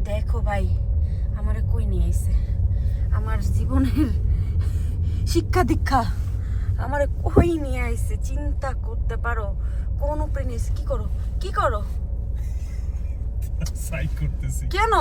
দেখো ভাই আমারে কই নিয়ে আইছে, আমার জীবনের শিক্ষা দীক্ষা আমারে কই নিয়ে আইছে চিন্তা করতে পারো। কোন উপরে নিয়েছে? কি করো কি করো সাইড করতেছি কেন?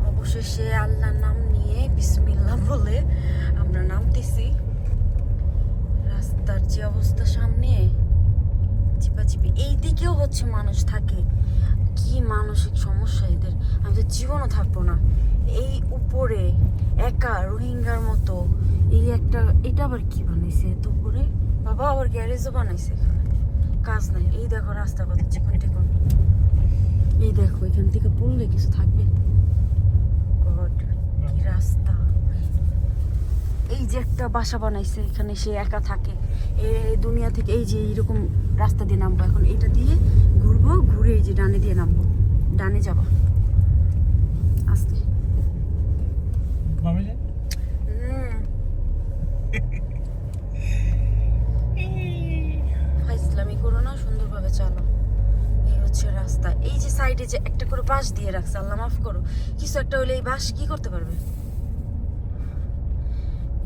অবশেষে আল্লাহর নাম নিয়ে বিসমিল্লাহ বলে আমরা নামতেছি। রাস্তার যে অবস্থা সামনে চিপাচিপি, এই দিকেও হচ্ছে মানুষ থাকে, কি মানসিক সমস্যা এদের, আমি তো জীবনও থাকবো না। এই উপরে একা রোহিঙ্গার মতো এই একটা, এটা আবার কি বানাইছে এত উপরে? বাবা আবার গ্যারেজও বানাইছে এখানে, কাজ নাই। এই দেখো রাস্তা কত চিকন টিকন, এই দেখো এখান থেকে পড়লে কিছু থাকবে? কি রাস্তা! এই যে একটা বাসা বানাইছে এখানে, সে একা থাকে এই দুনিয়া থেকে। এই যে এইরকম রাস্তা দিয়ে নামবো এখন, এটা দিয়ে ঘুরবো, ঘুরে এই যে ডানে দিয়ে নামবো, ডানে যাবা আস্তে। ইসলামি করো না, সুন্দরভাবে চালো। এই হচ্ছে রাস্তা। এই যে সাইডে যে একটা করে বাঁশ দিয়ে রাখছে, আল্লাহ মাফ করো, কিছু একটা হলে এই বাঁশ কি করতে পারবে?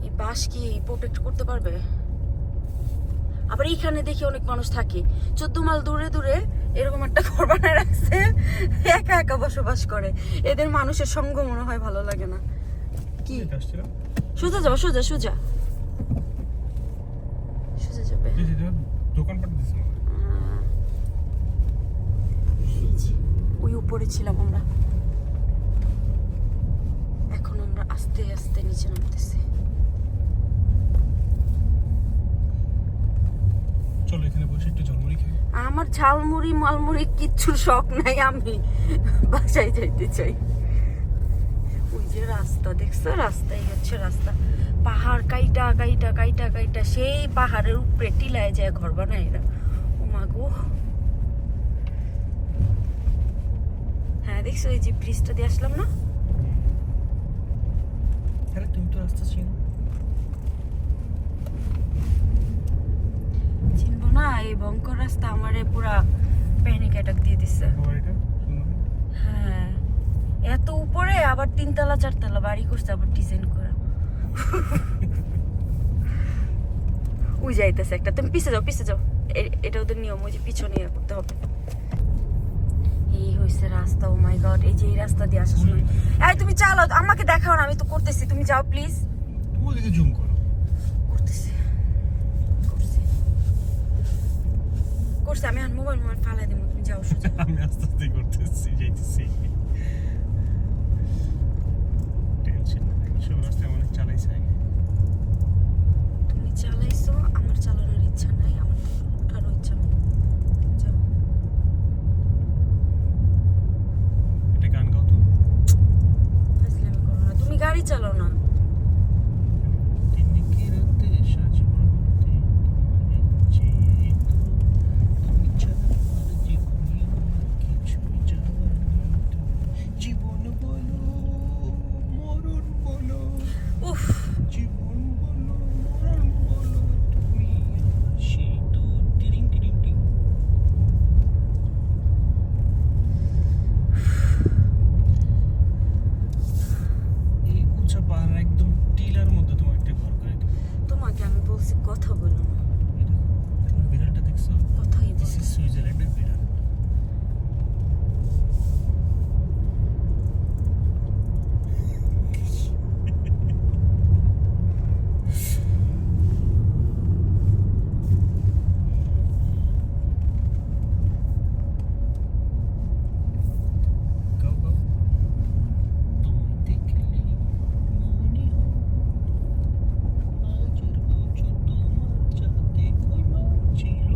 এই বাঁশ কি প্রোটেক্ট করতে পারবে? আবার এইখানে দেখি অনেক মানুষ থাকে, 14 মাইল দূরে দূরে এরকম একটা ঘর বানায় রাখছে, একা একা বসবাস করে। এদের মানুষের সঙ্গ মনে হয় ভালো লাগে না। কি সোজা যাবো? সোজা সোজা সোজা যাবে। দোকানপাট দিছে ওই উপরে ছিলাম আমরা, এখন আমরা আস্তে আস্তে নিচে নামতেছি। চলো এখানে বসে একটু ঝালমুড়ি খাই। আমার ঝালমুড়ি মালমুড়ি কিচ্ছুর শখ নাই, আমি বাসায় যাইতে চাই। ওই যে রাস্তা দেখছো, রাস্তাই হচ্ছে রাস্তা। পাহাড় কাইটা কাইটা কাইটা কাইটা সেই পাহাড়ের উপরে টিলায় যায় ঘর বানায় এরা। ও মা গো, হ্যাঁ দেখছো এই যে ব্রিজটা দিয়ে আসলাম না? আরে তুমি তো রাস্তা চিনো। চিনবো না? এই ভয়ঙ্কর রাস্তা আমারে পুরা প্যানিক অ্যাটাক দিয়ে দিচ্ছে। হ্যাঁ এত উপরে, আবার 3 তলা 4 তলা বাড়ি করছে, আবার ডিজাইন করা। ওই যাইতেছে একটা, তুমি পিছে যাও পিছে যাও, এটা ওদের নিয়ম, ওই যে পিছনে করতে হবে। এই হইছে রাস্তা, ও মাই গড, এই যে এই রাস্তা দিয়ে আসার সময়। এই তুমি চালাও, আমাকে দেখাও না, আমি তো করতেছি, তুমি যাও প্লিজ। তুমি ওদিকে জুম করো। করতেছি করছি আমি, আর মোবাইল ফালাই দিব, তুমি যাও সোজা। আমি আস্তে আস্তে করতেছি, যাইতেছি। টেনশন নাই, সব রাস্তায় অনেক চালাইছে আগে। তুমি চালাইছো, আমার চালানোর ইচ্ছা নাই, আমার ওঠারও ইচ্ছা নেই, যাও। একটা গান গাও তো। ফাজলামি করো না, তুমি গাড়ি চালাও না। দিনকে রাতে সাজবো রাতে তোমারে যেহেতু, তুমি ছাড়া আর জীবনে আমার কিছুই যাওয়ার নেই। জীবন বলো মরণ বলো, উফ, জীবন বলো মরণ বলো, তুমি আমার সেই তো টিরিং টিরিং টিং। এই উঁচা পাহাড় একদম টিলার মধ্যে তোমার একটা ঘর করে দিবে। তোমাকে আমি বলছি কথা বলো না, এই দেখো, তুমি বিড়ালটা দেখছো? কথাই দিস বলো ইজ সুইজারল্যান্ডের বিড়াল। গাও গাও। তোমায় দেখলে মনে হয় আজের বছর তোমার যাতে কইমা ছিল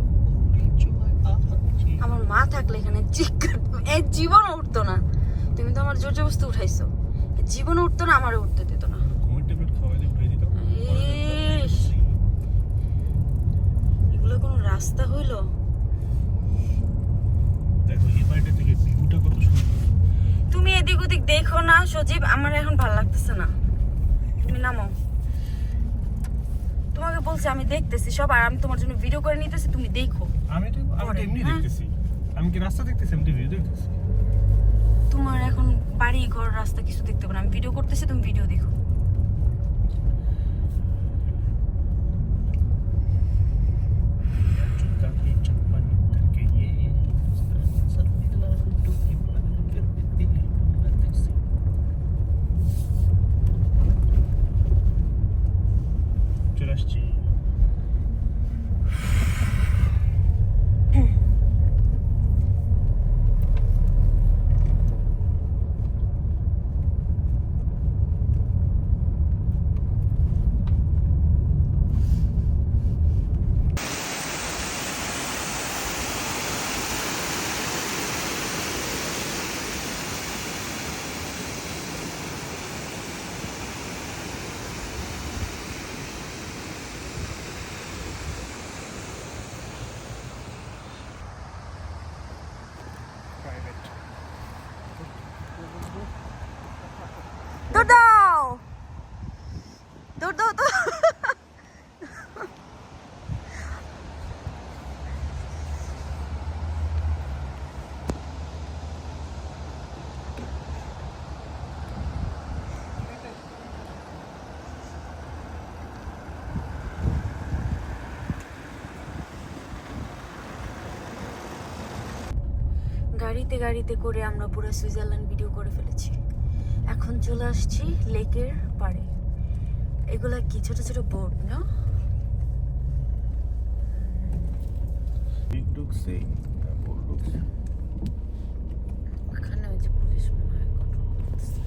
পরিচয় আহাজি। আমার মা থাকলে এখানে এই জীবনও উঠতো না, তুমি তো আমার জোর জবরদস্তি উঠাইছো, এ জীবনও উঠতো না, আমারও উঠতে দিত না। ঘুমের ট্যাবলেট খাওয়াই দিয়ে উঠাই দিতাম। ইস, এগুলো কোনো রাস্তা হইলো? দেখো এই বাড়িটা থেকে ভিউটা কত সুন্দর। তুমি এদিক ওদিক দেখো না সজীব, আমার এখন ভালো লাগতেছে না, তুমি নামো। তোমাকে বলছি আমি দেখতেছি সব, আর আমি তোমার জন্য ভিডিও করে নিতেছি, তুমি দেখো। আমি তো এমনি হ্যাঁ। দেখতেছি, আমি কি রাস্তা দেখতেছি, আমি তো ভিডিও দেখতেছি। তোমার এখন বাড়ি ঘর রাস্তা কিছু দেখতে পারো, আমি ভিডিও করতেছি, তুমি ভিডিও দেখো। चुका के चप्पन करके ये सब मिला तो के पार कर देते हैं बांग्लादेश से। চলে আসছি। প্রাইভেট দৌড় দাও, দৌড় দাও তো। গাড়িতে গাড়িতে করে আমরা পুরো সুইজারল্যান্ড ভিডিও করে ফেলেছি, এখন চলে আসছি লেকের পাড়ে। এগুলা কি ছোট ছোট বোট না? ঢুকছে ঢুকছে। ওখানে ওই যে পুলিশ মনে হয় কন্ট্রোল করতেছে।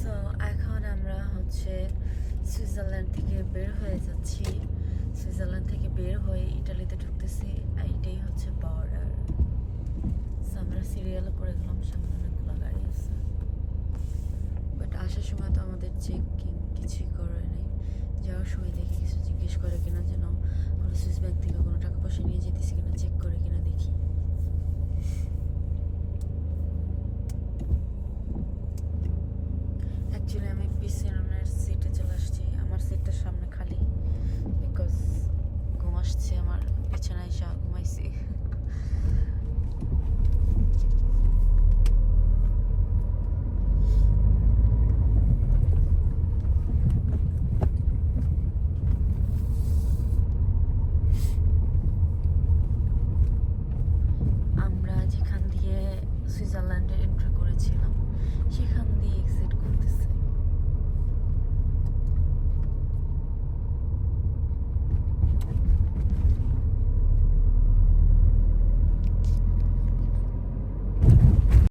সো এখন আমরা হচ্ছে সুইজারল্যান্ড থেকে বের হয়ে যাচ্ছি, সুইজারল্যান্ড থেকে বের হয়ে ইটালিতে ঢুকতেছি, এইটাই হচ্ছে বর্ডার। সো আমরা সিরিয়ালে পড়ে গেলাম, সামনে অনেকগুলো গাড়ি আছে, বাট আসার সময় তো আমাদের চেকিং কিছুই করে নেই। যাওয়ার সময় দেখি কিছু জিজ্ঞেস করে কিনা, যেন আমরা সুইস ব্যাংক থেকে কোনো টাকা পয়সা নিয়ে যেতেছি কিনা চেক করে কিনা দেখি। অ্যাকচুয়ালি আমি পিছনের সিটে চলে আসছি, আমার সিটটার সামনে খালি, বিকজ ঘুম আসছে আমার, বিছানায় ঘুমাইছি।